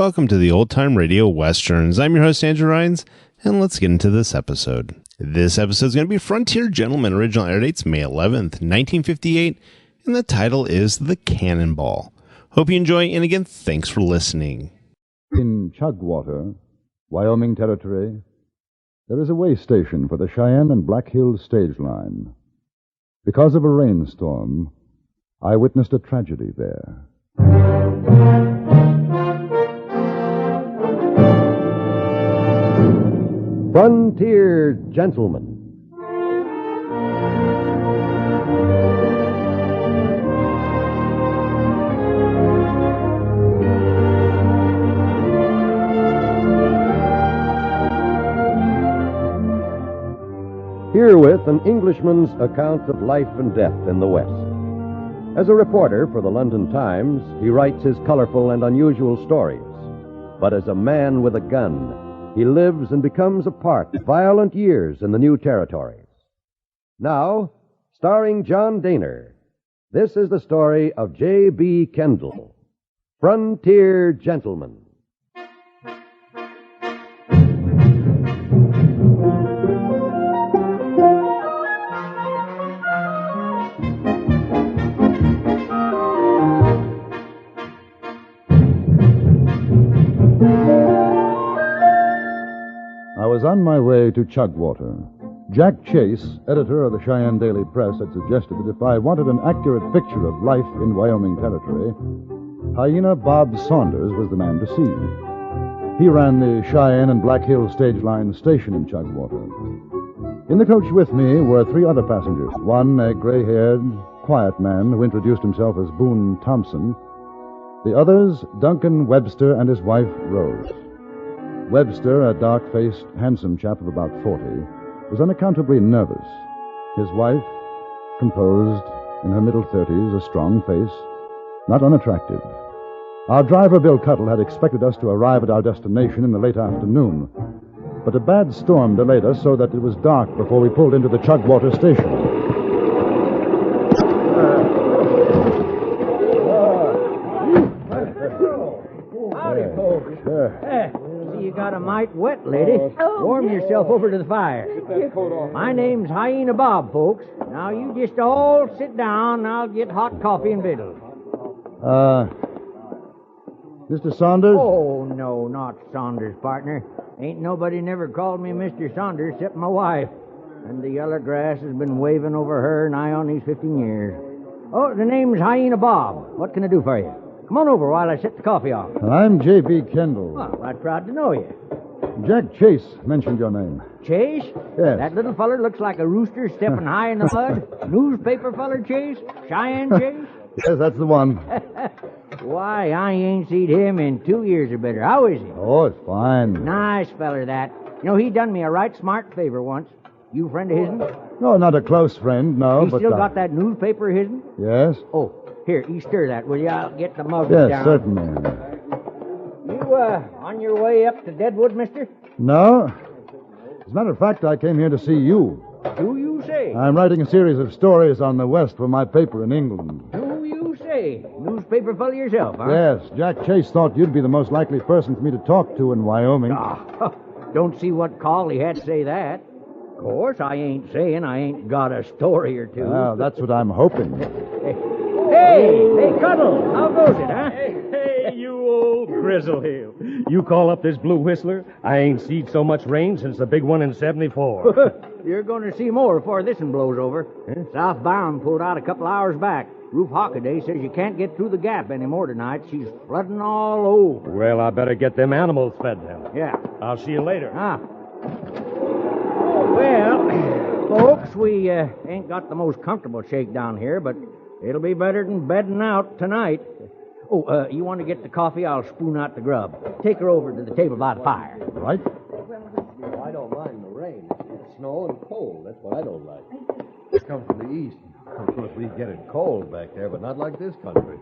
Welcome to the Old Time Radio Westerns. I'm your host, Andrew Rhynes, and let's get into this episode. This episode is going to be Frontier Gentleman. Original air dates May 11th, 1958, and the title is The Cannibal. Hope you enjoy, and again, thanks for listening. In Chugwater, Wyoming Territory, there is a way station for the Cheyenne and Black Hills stage line. Because of a rainstorm, I witnessed a tragedy there. Frontier Gentleman. Herewith an Englishman's account of life and death in the West. As a reporter for the London Times, he writes his colorful and unusual stories. But as a man with a gun, he lives and becomes a part of violent years in the new territories. Now, starring John Dehner, this is the story of J.B. Kendall, Frontier Gentleman. I was on my way to Chugwater. Jack Chase, editor of the Cheyenne Daily Press, had suggested that if I wanted an accurate picture of life in Wyoming Territory, Hyena Bob Saunders was the man to see. He ran the Cheyenne and Black Hills stage line station in Chugwater. In the coach with me were three other passengers. One, a gray-haired, quiet man who introduced himself as Boone Thompson. The others, Duncan Webster and his wife, Rose. Webster, a dark-faced, handsome chap of about 40, was unaccountably nervous. His wife, composed, in her middle 30s, a strong face, not unattractive. Our driver, Bill Cuttle, had expected us to arrive at our destination in the late afternoon, but a bad storm delayed us so that it was dark before we pulled into the Chugwater station. Howdy, folks. You got a mite wet, lady. Warm yourself over to the fire. My name's Hyena Bob, folks. Now, you just all sit down, and I'll get hot coffee and victuals. Mr. Saunders? Oh, no, not Saunders, partner. Ain't nobody never called me Mr. Saunders except my wife. And the yeller grass has been waving over her nigh on these 15 years. Oh, the name's Hyena Bob. What can I do for you? Come on over while I set the coffee off. I'm J.B. Kendall. Well, I'm proud to know you. Jack Chase mentioned your name. Chase? Yes. That little feller looks like a rooster stepping high in the mud. Newspaper feller Chase? Cheyenne Chase? Yes, that's the one. Why, I ain't seen him in 2 years or better. How is he? Oh, it's fine. Nice feller, that. You know, he done me a right smart favor once. You a friend of his'n? No, not a close friend, no. He but still got that newspaper of his'n? Yes? Oh, here, you stir that, will you? I'll get the mug Yes, down. certainly. You, on your way up to Deadwood, mister? No. As a matter of fact, I came here to see you. Do you say? I'm writing a series of stories on the West for my paper in England. Do you say? Newspaper feller yourself, huh? Yes, Jack Chase thought you'd be the most likely person for me to talk to in Wyoming. Ah, don't see what call he had to say that. Of course, I ain't saying I ain't got a story or two. Well, that's what I'm hoping. Hey, Cuddle, how goes it, huh? Hey, you old grizzle-heel. You call up this blue whistler? I ain't seen so much rain since the big one in 74. You're going to see more before this one blows over. Huh? Southbound pulled out a couple hours back. Ruth Hockaday says you can't get through the gap anymore tonight. She's flooding all over. Well, I better get them animals fed then. Yeah. I'll see you later. Well, folks, we ain't got the most comfortable shakedown here, but it'll be better than bedding out tonight. Oh, you want to get the coffee? I'll spoon out the grub. Take her over to the table by the fire. Right? Well, I don't mind the rain. It's snow and cold. That's what I don't like. It comes from the east. Of course, we get it cold back there, but not like this country.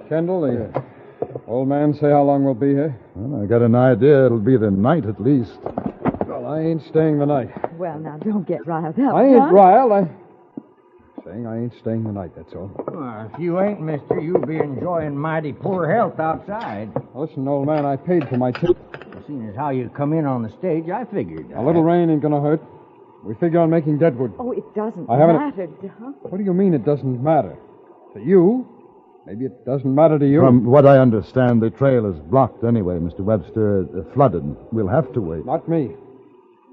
Kendall, the old man say how long we'll be here? Well, I got an idea it'll be the night at least. Well, I ain't staying the night. Well, now, don't get riled up, I ain't John. riled. Saying I ain't staying the night, that's all. Well, if you ain't, mister, you'll be enjoying mighty poor health outside. Listen, old man, I paid for my tip. Seeing as how you come in on the stage, I figured. A little rain ain't gonna hurt. We figure on making Deadwood. Oh, it doesn't I haven't- matter, Doc. What do you mean it doesn't matter? To you? Maybe it doesn't matter to you. From what I understand, the trail is blocked anyway, Mr. Webster. Flooded. We'll have to wait. Not me.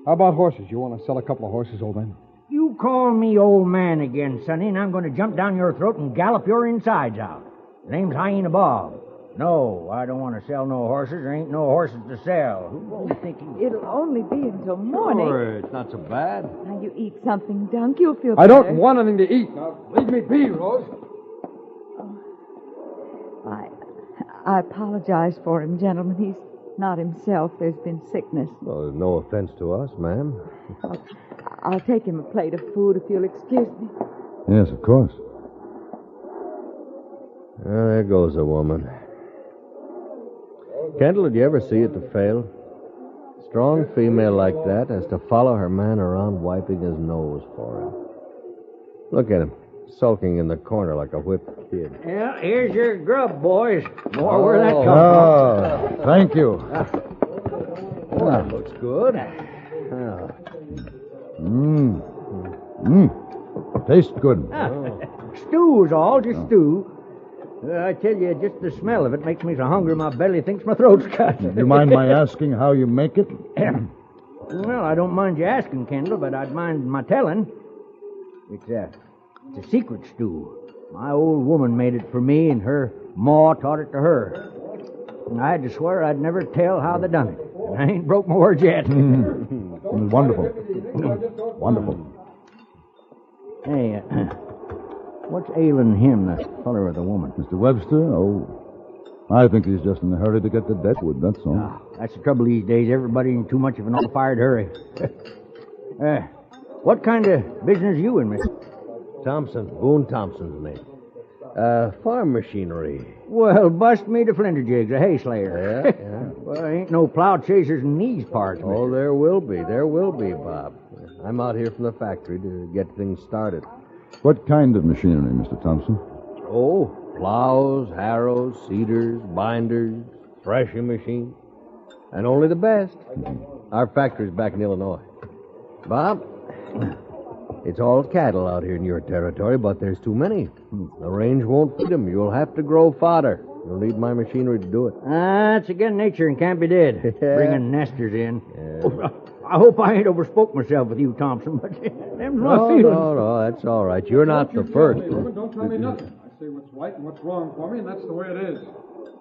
How about horses? You want to sell a couple of horses, old man? You call me old man again, Sonny, and I'm going to jump down your throat and gallop your insides out. The name's Hyena Bob. No, I don't want to sell no horses. There ain't no horses to sell. Who you thinking? It'll only be until morning. Sure, it's not so bad. Now, you eat something, Dunk. You'll feel I better. don't want anything to eat. Now, leave me be, Rose. I apologize for him, gentlemen. He's not himself. There's been sickness. Well, there's no offense to us, ma'am. I'll take him a plate of food if you'll excuse me. Yes, of course. Well, there goes a woman. Kendall, did you ever see it to fail? Strong female like that has to follow her man around wiping his nose for him. Look at him, sulking in the corner like a whipped kid. Yeah, here's your grub, boys. More where that comes Oh, thank you. Well, that looks good. Tastes good. from. Stew's all, just stew. I tell you, just the smell of it makes me so hungry my belly thinks my throat's cut. Do you mind my asking how you make it? Well, I don't mind you asking, Kendall, but I'd mind my telling. It's a secret stew. My old woman made it for me, and her ma taught it to her. And I had to swear I'd never tell how they done it. And I ain't broke my word yet. Wonderful. Wonderful. Hey, what's ailing him, the feller or the woman? Mr. Webster? Oh, I think he's just in a hurry to get to Deadwood, that's all. That's the trouble these days. Everybody in too much of an all-fired hurry. What kind of business you in, mister? Thompson, Boone Thompson's name. Farm machinery. Well, bust me to flinterjigs, a hay slayer. Yeah. Well, ain't no plow chasers in these parts, mister. Oh, there will be, Bob. I'm out here from the factory to get things started. What kind of machinery, Mr. Thompson? Oh, plows, harrows, seeders, binders, threshing machines, and only the best. Our factory's back in Illinois. Bob, it's all cattle out here in your territory, but there's too many. The range won't feed them. You'll have to grow fodder. You'll need my machinery to do it. That's again nature and can't be did. Bringing nesters in. I hope I ain't overspoke myself with you, Thompson, but them's my feelings. No, that's all right. You're not the first. Woman, don't tell me nothing. I say what's right and what's wrong for me, and that's the way it is.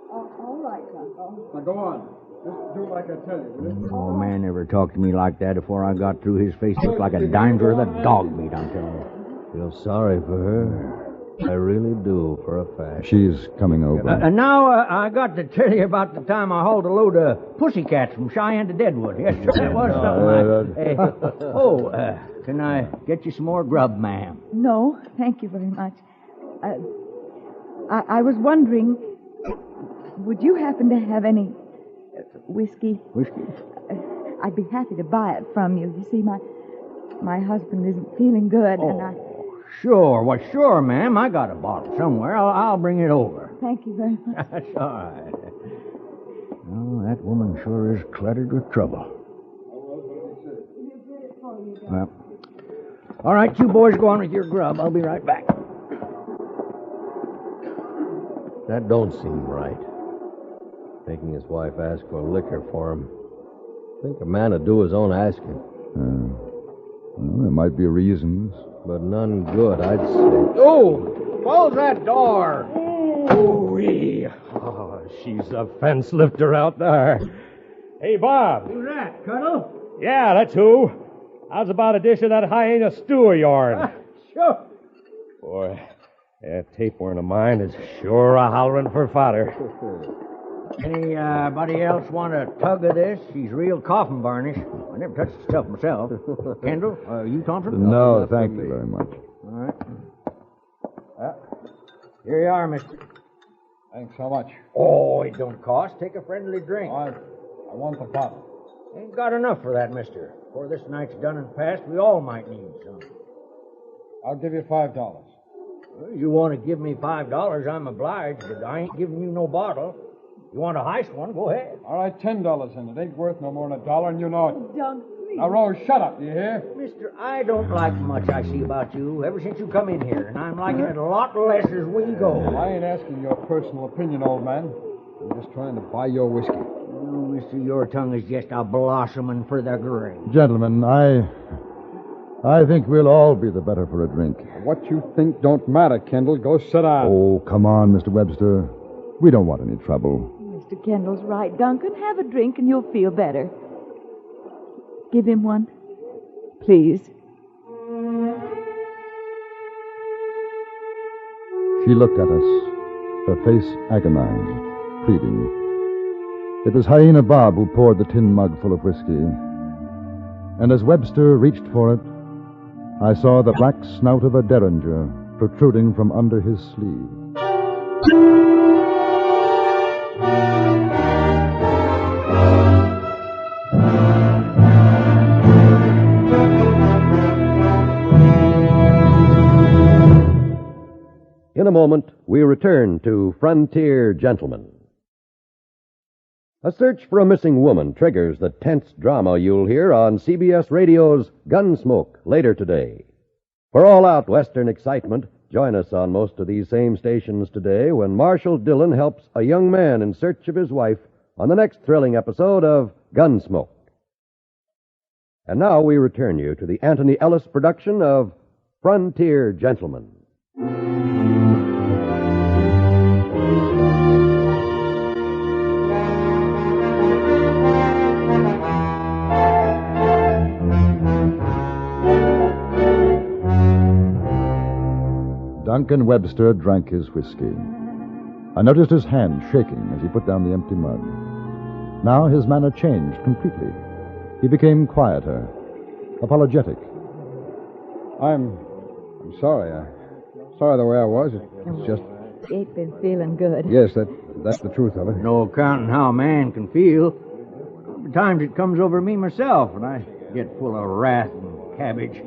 All right, Uncle. Now go on. Just do like I tell you, will you? Oh, man never talked to me like that before I got through. His face looked like a dimer with a dog meat, I'm telling you. Feel sorry for her. I really do, for a fact. She's coming over. And now I got to tell you about the time I hauled a load of pussycats from Cheyenne to Deadwood. Yes, sir, that was something like... can I get you some more grub, ma'am? No, thank you very much. I was wondering, would you happen to have any whiskey? Whiskey? I'd be happy to buy it from you. You see, my husband isn't feeling good, and I... Sure. Well, sure, ma'am. I got a bottle somewhere. I'll bring it over. Thank you very much. That's all right. Oh, that woman sure is cluttered with trouble. Well, all right, you boys go on with your grub. I'll be right back. That don't seem right. Making his wife ask for liquor for him. I think a man would do his own asking. Well, there might be reasons. But none good, I'd say. Oh, close that door. Ooh-wee. Oh, she's a fence lifter out there. Hey, Bob. Who's that, Cuddle? Yeah, that's who. How's about a dish of that hyena stew of yourn? Sure. Boy, that tapeworm of mine is sure a hollering for fodder. Anybody else want a tug of this? She's real coffin varnish. I never touched the stuff myself. Kendall, you, Thompson? No, thank you very much. All right. Here you are, mister. Thanks so much. Oh, it don't cost. Take a friendly drink. I want the bottle. Ain't got enough for that, mister. Before this night's done and past, we all might need some. I'll give you $5. You want to give me $5, I'm obliged, but I ain't giving you no bottle. You want a heist one, go ahead. All right, $10, and it ain't worth no more than $1, and you know it. Don't, please. Now, Rose, shut up, do you hear? Mister, I don't like much I see about you ever since you come in here, and I'm liking it a lot less as we go. I ain't asking your personal opinion, old man. I'm just trying to buy your whiskey. Oh, mister, your tongue is just a blossoming for the grave. Gentlemen, I think we'll all be the better for a drink. What you think don't matter, Kendall. Go sit down. Oh, come on, Mr. Webster. We don't want any trouble. Mr. Kendall's right, Duncan. Have a drink and you'll feel better. Give him one, please. She looked at us, her face agonized, pleading. It was Hyena Bob who poured the tin mug full of whiskey. And as Webster reached for it, I saw the black snout of a derringer protruding from under his sleeve. In a moment, we return to Frontier Gentlemen. A search for a missing woman triggers the tense drama you'll hear on CBS Radio's Gunsmoke later today. For all-out Western excitement, join us on most of these same stations today when Marshal Dillon helps a young man in search of his wife on the next thrilling episode of Gunsmoke. And now we return you to the Antony Ellis production of Frontier Gentlemen. Duncan Webster drank his whiskey. I noticed his hand shaking as he put down the empty mug. Now his manner changed completely. He became quieter, apologetic. I'm sorry. Sorry the way I was. It's just... Ain't been feeling good. Yes, that's the truth of it. No counting how a man can feel. Sometimes it comes over me myself, and I get full of wrath and cabbage.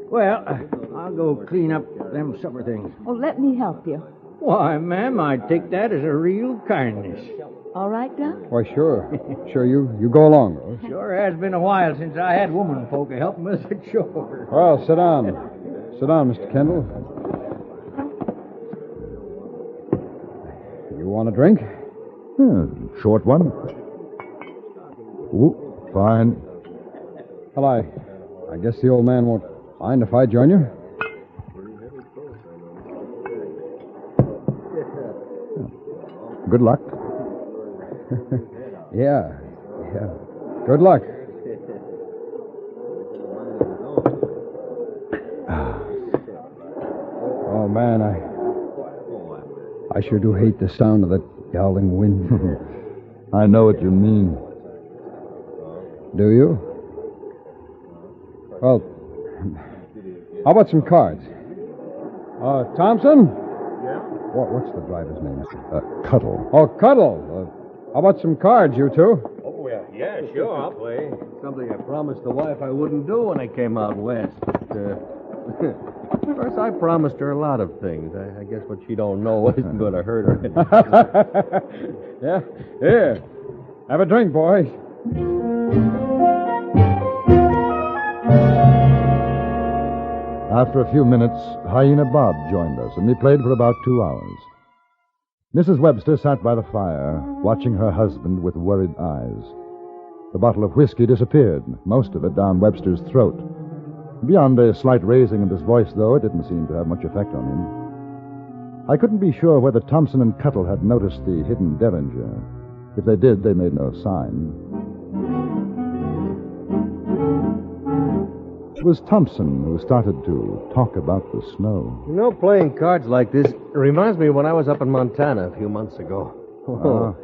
Well, I'll go clean up them supper things. Oh, let me help you. Why, ma'am, I take that as a real kindness. All right, Doc? Why, sure. Sure, you go along, Rose. Sure has been a while since I had woman folk to help me with the chore. Well, sit down. Sit down, Mr. Kendall. You want a drink? Short one. Ooh, fine. Well, I guess the old man won't mind if I join you. Good luck. Yeah. Good luck. Oh, man, I sure do hate the sound of that howling wind. I know what you mean. Do you? Well, how about some cards? Thompson? Yeah? What's the driver's name? Cuddle. Oh, Cuddle. How about some cards, you two? Oh, yeah, sure, I'll play. Something I promised the wife I wouldn't do when I came out west. Of course, I promised her a lot of things. I guess what she don't know isn't going to hurt her. Yeah? Here. Have a drink, boys. After a few minutes, Hyena Bob joined us, and we played for about 2 hours. Mrs. Webster sat by the fire, watching her husband with worried eyes. The bottle of whiskey disappeared, most of it down Webster's throat. Beyond a slight raising of his voice, though, it didn't seem to have much effect on him. I couldn't be sure whether Thompson and Cuddle had noticed the hidden derringer. If they did, they made no sign. It was Thompson who started to talk about the snow. You know, playing cards like this reminds me of when I was up in Montana a few months ago. Oh,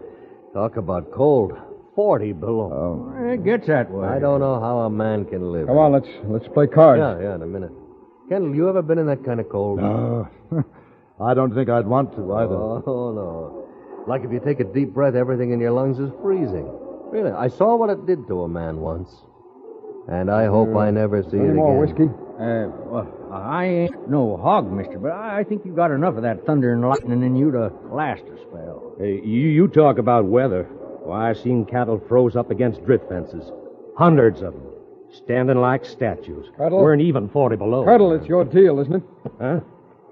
talk about cold. 40 below. It gets that way. I don't know how a man can live. Come on, let's play cards. Yeah, in a minute. Kendall, you ever been in that kind of cold? I don't think I'd want to either. Oh, no. Like if you take a deep breath, everything in your lungs is freezing. Really, I saw what it did to a man once. And I hope I never see it Any again. more whiskey? Well, I ain't no hog, mister, but I think you got enough of that thunder and lightning in you to last a spell. Hey, you talk about weather. Why, I seen cattle froze up against drift fences. Hundreds of them. Standing like statues. Cuddle? Weren't even 40 below. Cuddle, it's your deal, isn't it? Huh?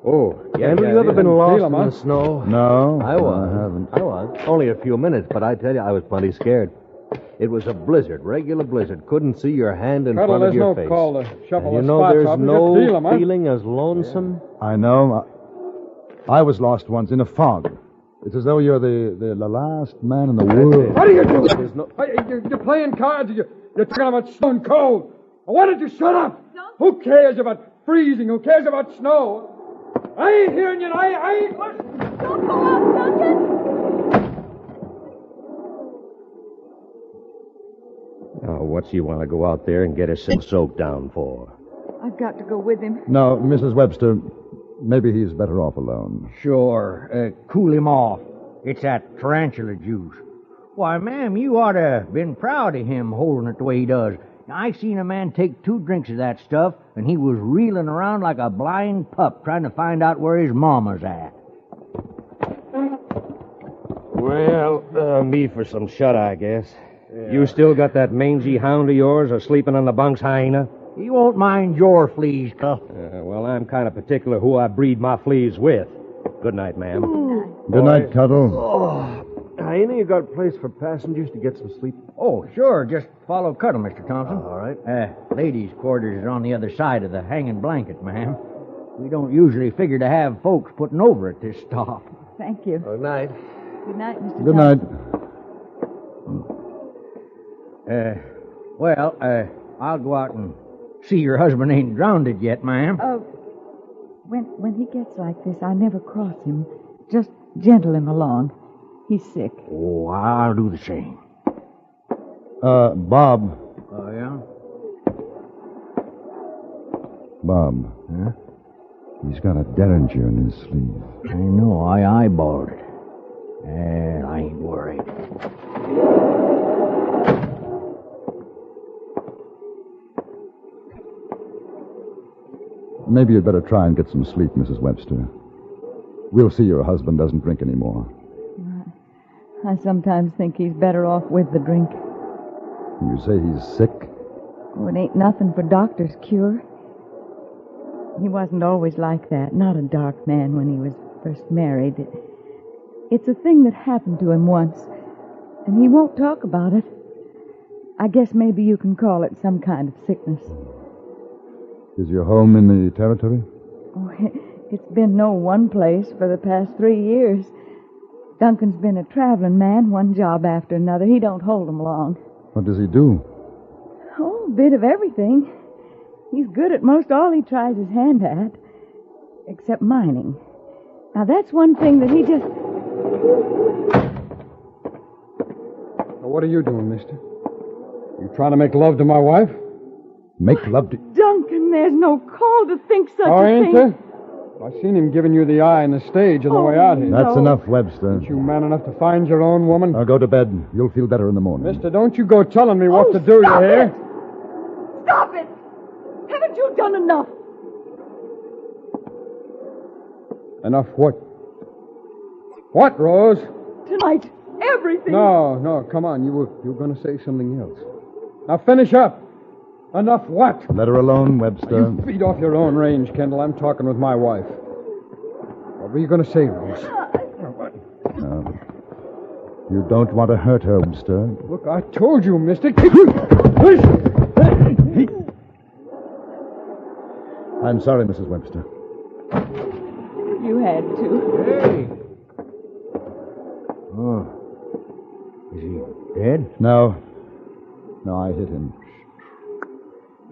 Oh, yeah. Kendall, yeah, you ever yeah. been lost Feel 'em, in huh? the snow? No, I was. I haven't. I was. Only a few minutes, but I tell you, I was plenty scared. It was a blizzard, regular blizzard. Couldn't see your hand in Cuddle, front of there's your no face. call to shuffle And you the know spots there's off. You no just feel 'em, huh? feeling as lonesome. I know. I was lost once in a fog. It's as though you're the last man in the world. What are you doing? There's no... Hey, you're playing cards. You're talking about stone cold. Why don't you shut up? Who cares about freezing? Who cares about snow? I ain't hearing you. I ain't listening. Don't go out, Duncan! Oh, what's he want to go out there and get himself soaked down for? I've got to go with him. No, Mrs. Webster, maybe he's better off alone. Sure, cool him off. It's that tarantula juice. Why, ma'am, you ought to been proud of him holding it the way he does. I seen a man take 2 drinks of that stuff, and he was reeling around like a blind pup trying to find out where his mama's at. Well, me for some shut-eye, I guess. Yeah. You still got that mangy hound of yours sleeping on the bunk's hyena? He won't mind your fleas, Cuff. Well, I'm kind of particular who I breed my fleas with. Good night, ma'am. Good night, Cuddle. Oh, Hyena, you got a place for passengers to get some sleep? Oh, sure. Just follow Cuddle, Mr. Thompson. All right. Ladies' quarters is on the other side of the hanging blanket, ma'am. We don't usually figure to have folks putting over at this stop. Thank you. Good night. Good night, Mr. Good night. Thompson. I'll go out and see your husband ain't drowned yet, ma'am. When he gets like this, I never cross him. Just gentle him along. He's sick. Oh, I'll do the same. Bob. Oh, yeah? Bob. Huh? He's got a derringer in his sleeve. I know. I eyeballed it. I ain't worried. Maybe you'd better try and get some sleep, Mrs. Webster. We'll see your husband doesn't drink anymore. I sometimes think he's better off with the drink. You say he's sick? Oh, it ain't nothing for doctor's cure. He wasn't always like that. Not a dark man when he was first married. It's a thing that happened to him once, and he won't talk about it. I guess maybe you can call it some kind of sickness. Is your home in the territory? Oh, it's been no one place for the past 3 years. Duncan's been a traveling man, one job after another. He don't hold 'em long. What does he do? Oh, a bit of everything. He's good at most all he tries his hand at, except mining. Now, that's one thing that he just... Now, what are you doing, mister? You trying to make love to my wife? Make love to... Duncan, there's no call to think such Oh, a ain't thing. there? I seen him giving you the eye on the stage on the way out here. That's No. enough, Webster. Aren't you man enough to find your own woman? Now go to bed. You'll feel better in the morning. Mister, don't you go telling me what to do, you stop hear? it! Stop it! Haven't you done enough? Enough what? What, Rose? Tonight, everything... No, come on. You were going to say something else. Now finish up. Enough what? Let her alone, Webster. You feed off your own range, Kendall. I'm talking with my wife. What were you going to say, Rose? No. You don't want to hurt her, Webster. Look, I told you, mister. I'm sorry, Mrs. Webster. You had to. Hey! Oh. Is he dead? No, I hit him.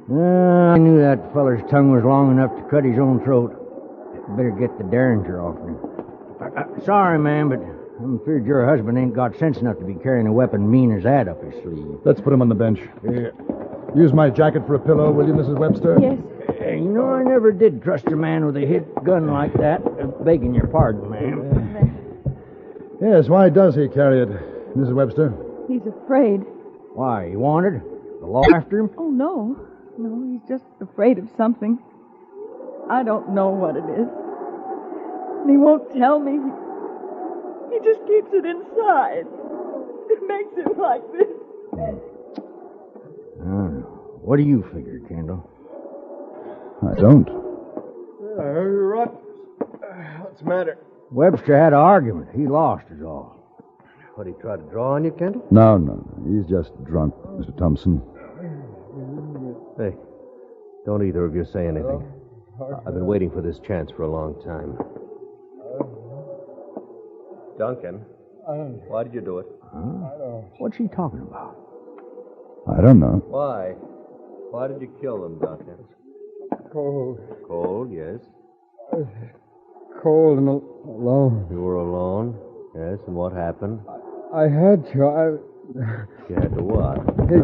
I knew that feller's tongue was long enough to cut his own throat. Better get the derringer off him. Sorry, ma'am, but I'm afraid your husband ain't got sense enough to be carrying a weapon mean as that up his sleeve. Let's put him on the bench. Use my jacket for a pillow, will you, Mrs. Webster? Yes. You know, I never did trust a man with a hit gun like that. Begging your pardon, ma'am. Yes, why does he carry it, Mrs. Webster? He's afraid. Why, you wanted? The law after him? Oh, no. No, he's just afraid of something. I don't know what it is. And he won't tell me. He just keeps it inside. It makes him like this. I don't know. What do you figure, Kendall? I don't. What's the matter? Webster had an argument. He lost is all. What, he tried to draw on you, Kendall? No. He's just drunk, Mr. Thompson. Hey, don't either of you say anything. I've been waiting for this chance for a long time. Duncan, why did you do it? What's he talking about? I don't know. Why? Why did you kill them, Duncan? Cold. Cold, yes. Cold and alone. You were alone? Yes, and what happened? I had to. You had to what? Hey,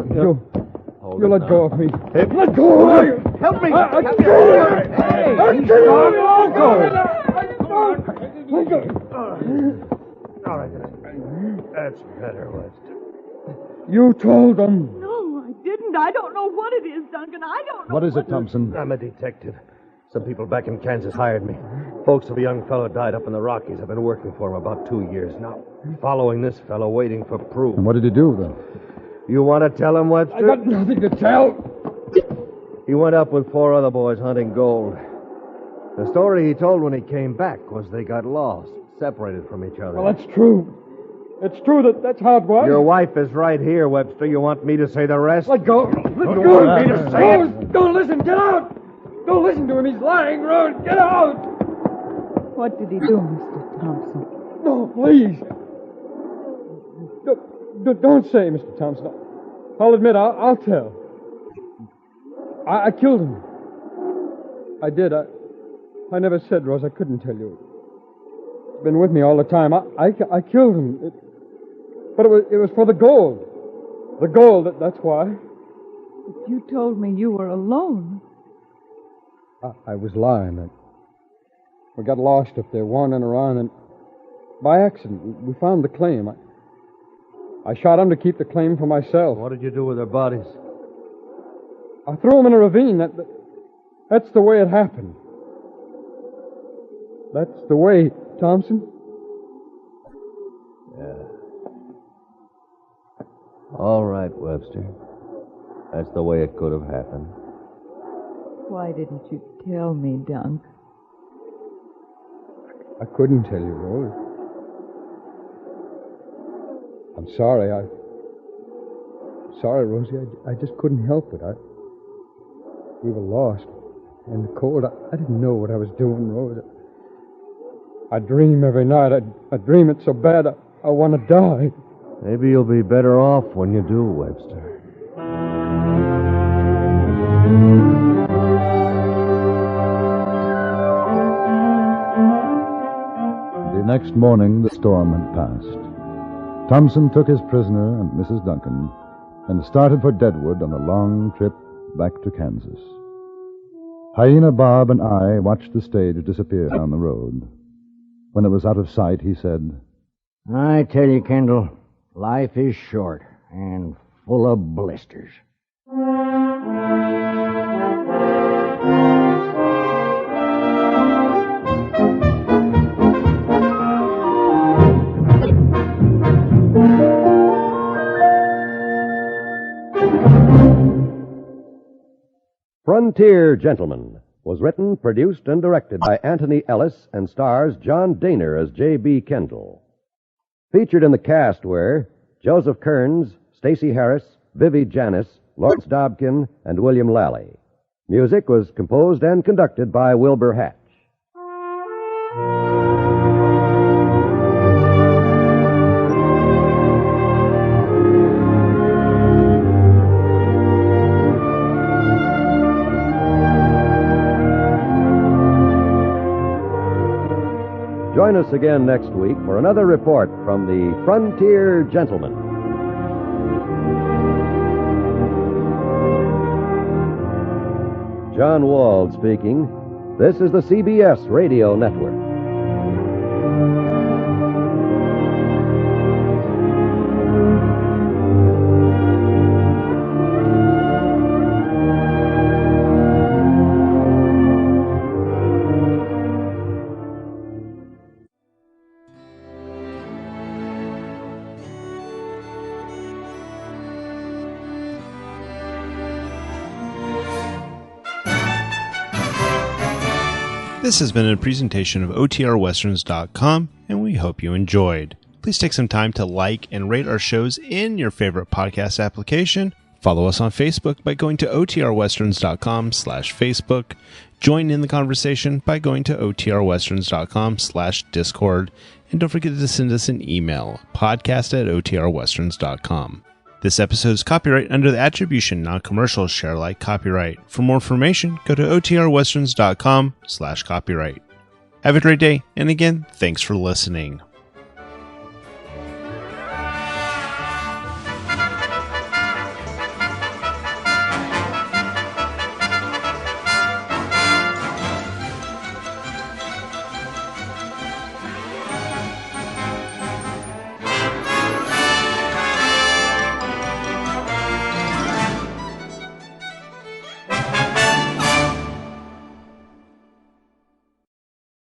Hold you it let now. go of me. Hey, Let go of me! Help me! Let go of me! Hey, Let he's go! all right. That's better, Webster. You told them. No, I didn't. I don't know what it is, Duncan. I don't know. What is it, Thompson? I'm a detective. Some people back in Kansas hired me. Folks of a young fellow died up in the Rockies. I've been working for him about 2 years now. Following this fellow, waiting for proof. And what did he do, then? You want to tell him, Webster? I got nothing to tell. He went up with 4 other boys hunting gold. The story he told when he came back was they got lost, separated from each other. Well, that's true. It's true that's how it was. Your wife is right here, Webster. You want me to say the rest? Let go. Let You go. want me to say it? Don't listen. Get out. Don't listen to him. He's lying, Rose. Get out. What did he do, Mr. Thompson? No, please. Don't say, Mr. Thompson. I'll admit, I'll tell. I killed him. I did. I never said, Rose. I couldn't tell you. It's been with me all the time. I killed him. But it was for the gold. The gold, that's why. But you told me you were alone. I was lying. We got lost up there, wandering around, and by accident, we found the claim. I shot him to keep the claim for myself. What did you do with their bodies? I threw him in a ravine. That's the way it happened. That's the way, Thompson. Yeah. All right, Webster. That's the way it could have happened. Why didn't you tell me, Dunk? I couldn't tell you, Rose. I'm sorry. I'm sorry, Rosie. I just couldn't help it. We were lost. In the cold, I didn't know what I was doing, Rose. I dream every night. I dream it so bad I want to die. Maybe you'll be better off when you do, Webster. The next morning, the storm had passed. Thompson took his prisoner and Mrs. Duncan and started for Deadwood on a long trip back to Kansas. Hyena Bob and I watched the stage disappear down the road. When it was out of sight, he said, I tell you, Kendall, life is short and full of blisters. Frontier Gentleman was written, produced, and directed by Antony Ellis and stars John Dehner as J.B. Kendall. Featured in the cast were Joseph Kearns, Stacy Harris, Vivi Janiss, Lawrence Dobkin, and William Lally. Music was composed and conducted by Wilbur Hatch. Join us again next week for another report from the Frontier Gentleman. John Wald speaking. This is the CBS Radio Network. This has been a presentation of OTRWesterns.com, and we hope you enjoyed. Please take some time to like and rate our shows in your favorite podcast application. Follow us on Facebook by going to OTRWesterns.com/Facebook. Join in the conversation by going to OTRWesterns.com/Discord. And don't forget to send us an email, podcast@OTRWesterns.com. This episode is copyright under the Attribution Non-Commercial Share Alike copyright. For more information, go to OTRWesterns.com/copyright. Have a great day, and again, thanks for listening.